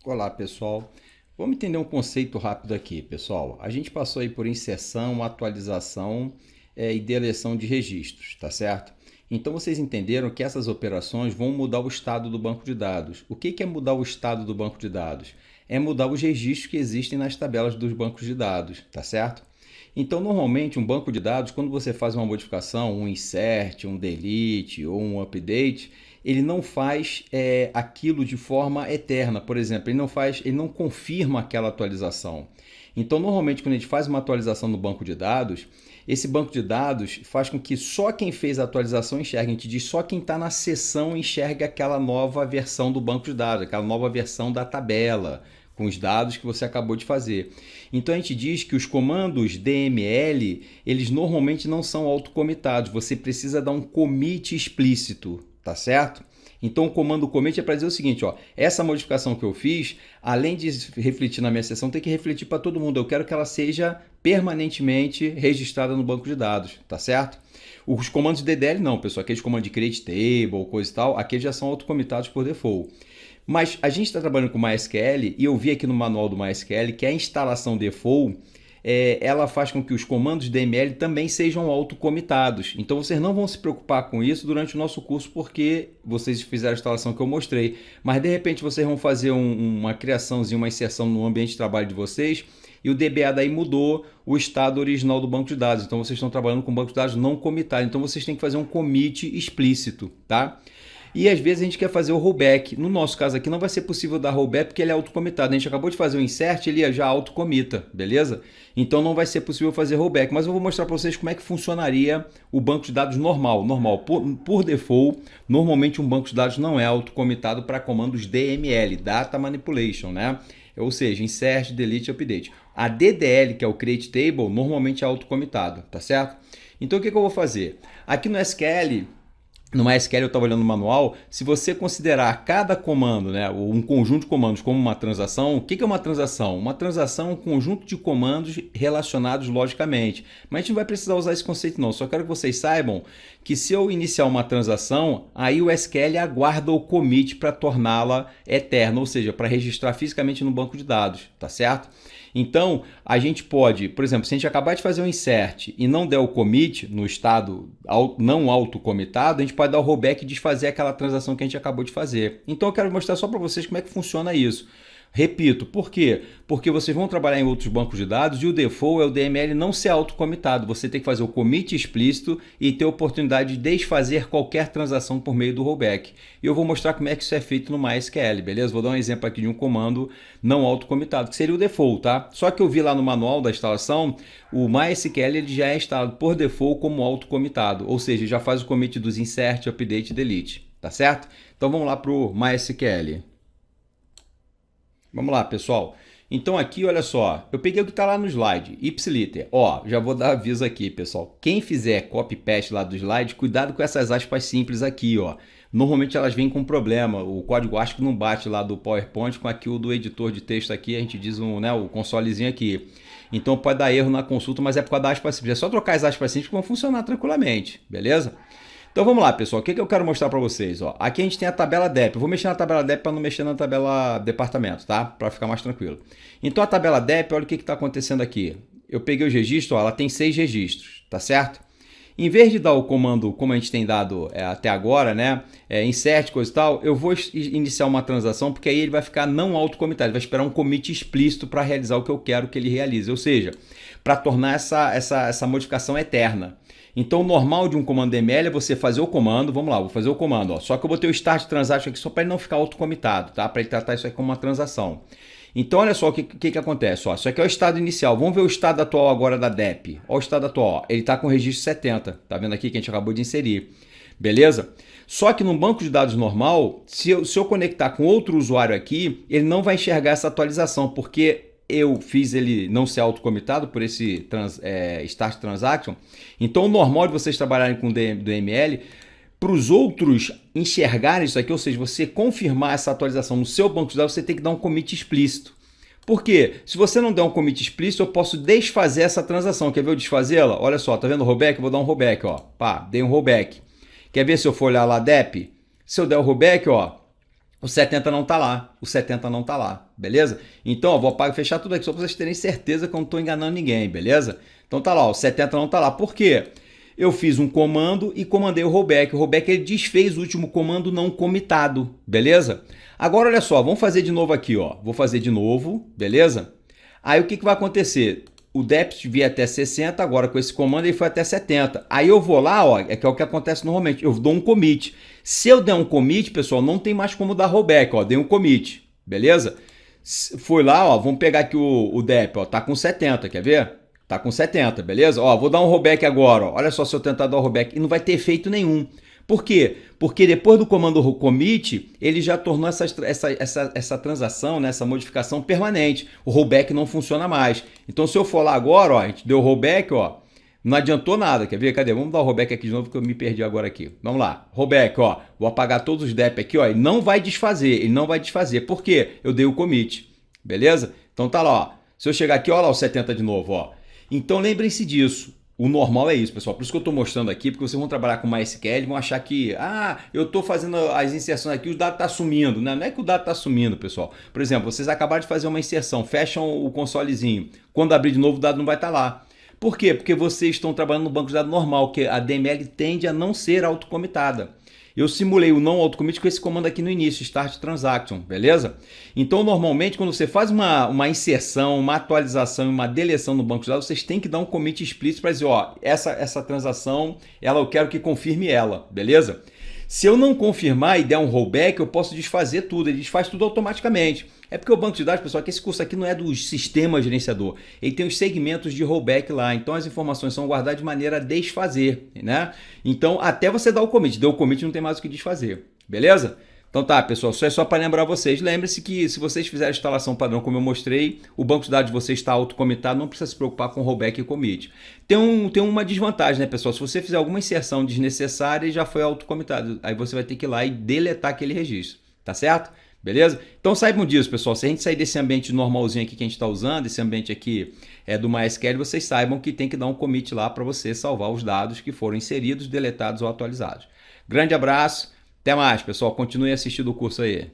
Olá, pessoal. Vamos entender um conceito rápido aqui, pessoal. A gente passou aí por inserção, atualização e deleção de registros, tá certo? Então vocês entenderam que essas operações vão mudar o estado do banco de dados. O que é mudar o estado do banco de dados? É mudar os registros que existem nas tabelas dos bancos de dados, tá certo? Então, normalmente, um banco de dados, quando você faz uma modificação, um insert, um delete ou um update, ele não faz aquilo de forma eterna. Por exemplo, ele não confirma aquela atualização. Então, normalmente, quando a gente faz uma atualização no banco de dados, esse banco de dados faz com que só quem fez a atualização enxergue. A gente diz só quem está na seção enxerga aquela nova versão do banco de dados, aquela nova versão da tabela, com os dados que você acabou de fazer. Então a gente diz que os comandos DML, eles normalmente não são autocomitados, você precisa dar um commit explícito, tá certo? Então o comando commit é para dizer o seguinte, ó, essa modificação que eu fiz, além de refletir na minha sessão, tem que refletir para todo mundo. Eu quero que ela seja permanentemente registrada no banco de dados, tá certo? Os comandos DDL não, pessoal, aqueles comandos de create table, coisa e tal, aqueles já são autocomitados por default. Mas a gente está trabalhando com MySQL e eu vi aqui no manual do MySQL que a instalação default ela faz com que os comandos DML também sejam autocomitados. Então vocês não vão se preocupar com isso durante o nosso curso porque vocês fizeram a instalação que eu mostrei. Mas de repente vocês vão fazer uma criaçãozinha, uma inserção no ambiente de trabalho de vocês e o DBA daí mudou o estado original do banco de dados. Então vocês estão trabalhando com um banco de dados não comitado. Então vocês têm que fazer um commit explícito, tá? E às vezes a gente quer fazer o rollback. No nosso caso aqui não vai ser possível dar rollback porque ele é autocomitado. A gente acabou de fazer o insert, ele já autocomita, beleza? Então não vai ser possível fazer rollback. Mas eu vou mostrar para vocês como é que funcionaria o banco de dados normal. Por default, normalmente um banco de dados não é autocomitado para comandos DML, Data Manipulation, né? Ou seja, insert, delete, update. A DDL, que é o create table, normalmente é autocomitado, tá certo? Então o que eu vou fazer? Aqui no SQL... No MySQL eu estava olhando no manual, se você considerar cada comando, né, um conjunto de comandos como uma transação, o que é uma transação? Uma transação é um conjunto de comandos relacionados logicamente. Mas a gente não vai precisar usar esse conceito não, só quero que vocês saibam que se eu iniciar uma transação, aí o SQL aguarda o commit para torná-la eterna, ou seja, para registrar fisicamente no banco de dados, tá certo? Então, a gente pode, por exemplo, se a gente acabar de fazer um insert e não der o commit no estado não autocomitado, a gente pode dar o rollback e desfazer aquela transação que a gente acabou de fazer. Então, eu quero mostrar só para vocês como é que funciona isso. Repito, por quê? Porque vocês vão trabalhar em outros bancos de dados e o default é o DML não ser autocomitado. Você tem que fazer o commit explícito e ter a oportunidade de desfazer qualquer transação por meio do rollback. E eu vou mostrar como é que isso é feito no MySQL, beleza? Vou dar um exemplo aqui de um comando não autocomitado, que seria o default, tá? Só que eu vi lá no manual da instalação, o MySQL ele já é instalado por default como autocomitado, ou seja, já faz o commit dos insert, update e delete, tá certo? Então vamos lá para o MySQL. Vamos lá, pessoal. Então aqui, olha só, eu peguei o que está lá no slide, ipsiliter. Ó, já vou dar aviso aqui, pessoal. Quem fizer copy-paste lá do slide, cuidado com essas aspas simples aqui, ó. Normalmente elas vêm com problema, o código ASCII não bate lá do PowerPoint com aqui o do editor de texto aqui, a gente diz o consolezinho aqui. Então pode dar erro na consulta, mas é por causa da aspa simples. É só trocar as aspas simples que vão funcionar tranquilamente, beleza? Então vamos lá, pessoal. O que eu quero mostrar para vocês? Ó, aqui a gente tem a tabela DEP. Eu vou mexer na tabela DEP para não mexer na tabela departamento, tá? Para ficar mais tranquilo. Então a tabela DEP, olha o que está acontecendo aqui. Eu peguei os registros, ó, ela tem 6 registros, tá certo? Em vez de dar o comando como a gente tem dado até agora, né, insert, coisa e tal, eu vou iniciar uma transação porque aí ele vai ficar não autocomitado, ele vai esperar um commit explícito para realizar o que eu quero que ele realize, ou seja, para tornar essa modificação eterna. Então o normal de um comando DML é você fazer o comando, vamos lá, vou fazer o comando, ó, só que eu botei o start transaction aqui só para ele não ficar autocomitado, tá? Para ele tratar isso aqui como uma transação. Então olha só o que acontece, ó, isso aqui é o estado inicial, vamos ver o estado atual agora da DEP. Olha o estado atual, ó, ele está com o registro 70, tá vendo aqui que a gente acabou de inserir, beleza? Só que no banco de dados normal, se eu conectar com outro usuário aqui, ele não vai enxergar essa atualização, porque eu fiz ele não ser autocomitado por esse start transaction. Então o normal de vocês trabalharem com DML, para os outros enxergarem isso aqui, ou seja, você confirmar essa atualização no seu banco de dados, você tem que dar um commit explícito. Por quê? Se você não der um commit explícito, eu posso desfazer essa transação. Quer ver eu desfazê-la? Olha só, tá vendo o rollback? Eu vou dar um rollback, ó. Pá, dei um rollback. Quer ver se eu for olhar lá DEP? Se eu der o rollback, ó, O 70 não está lá, o 70 não está lá, beleza? Então, ó, vou fechar tudo aqui só para vocês terem certeza que eu não estou enganando ninguém, beleza? Então tá lá, o 70 não está lá. Por quê? Eu fiz um comando e comandei o rollback. O rollback ele desfez o último comando não comitado, beleza? Agora olha só, vamos fazer de novo aqui, ó. Vou fazer de novo, beleza? Aí o que vai acontecer? O depth via até 60, agora com esse comando ele foi até 70. Aí eu vou lá, ó, é o que acontece normalmente, eu dou um commit. Se eu der um commit, pessoal, não tem mais como dar rollback, ó, dei um commit, beleza? Foi lá, ó, vamos pegar aqui o dep, ó, tá com 70, quer ver? Tá com 70, beleza? Ó, vou dar um rollback agora, ó. Olha só se eu tentar dar o rollback e não vai ter efeito nenhum. Por quê? Porque depois do comando commit, ele já tornou essa transação, né, essa modificação permanente. O rollback não funciona mais. Então, se eu for lá agora, ó, a gente deu o rollback, ó, não adiantou nada. Quer ver? Cadê? Vamos dar o rollback aqui de novo que eu me perdi agora aqui. Vamos lá. Rollback, ó. Vou apagar todos os DEP aqui, ó. Ele não vai desfazer. Ele não vai desfazer. Por quê? Eu dei o commit. Beleza? Então tá lá, ó. Se eu chegar aqui, ó lá o 70 de novo, ó. Então lembrem-se disso. O normal é isso, pessoal. Por isso que eu estou mostrando aqui, porque vocês vão trabalhar com MySQL e vão achar que, eu estou fazendo as inserções aqui, o dado está sumindo. Não é que o dado está sumindo, pessoal. Por exemplo, vocês acabaram de fazer uma inserção, fecham o consolezinho. Quando abrir de novo, o dado não vai estar lá. Por quê? Porque vocês estão trabalhando no banco de dados normal, que a DML tende a não ser autocomitada. Eu simulei o não autocommit com esse comando aqui no início, Start Transaction, beleza? Então, normalmente, quando você faz uma inserção, uma atualização e uma deleção no banco de dados, vocês têm que dar um commit explícito para dizer, ó, essa transação, eu quero que confirme ela, beleza? Se eu não confirmar e der um rollback, eu posso desfazer tudo, ele desfaz tudo automaticamente. É porque o banco de dados, pessoal, que esse curso aqui não é do sistema gerenciador, ele tem os segmentos de rollback lá, então as informações são guardadas de maneira a desfazer, né? Então, até você dar o commit, deu o commit, não tem mais o que desfazer, beleza? Então tá, pessoal, isso é só para lembrar vocês. Lembre-se que se vocês fizerem a instalação padrão como eu mostrei, o banco de dados de vocês está autocomitado, não precisa se preocupar com rollback e commit. Tem uma desvantagem, né, pessoal? Se você fizer alguma inserção desnecessária, ele já foi autocomitado. Aí você vai ter que ir lá e deletar aquele registro, tá certo? Beleza? Então saibam disso, pessoal. Se a gente sair desse ambiente normalzinho aqui que a gente está usando, esse ambiente aqui é do MySQL, vocês saibam que tem que dar um commit lá para você salvar os dados que foram inseridos, deletados ou atualizados. Grande abraço. Até mais, pessoal. Continue assistindo o curso aí.